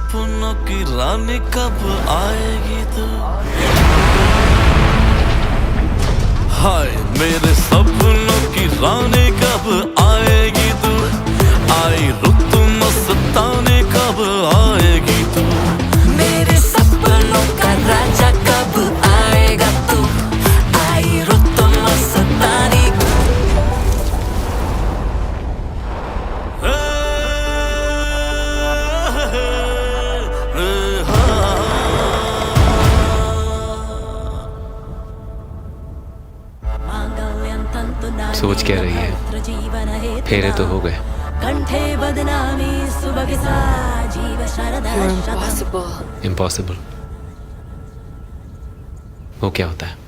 सपनों की रानी कब आएगी तू? हाय मेरे सपनों की रानी कब आएगी तू? आई रुत मस्तानी कब आएगी तू? मेरे सपनों का राजा कब आएगा तू? आई रुत मस्तानी। सोच क्या रही है? फेरे तो हो गए। You're impossible. इम्पॉसिबल वो क्या होता है?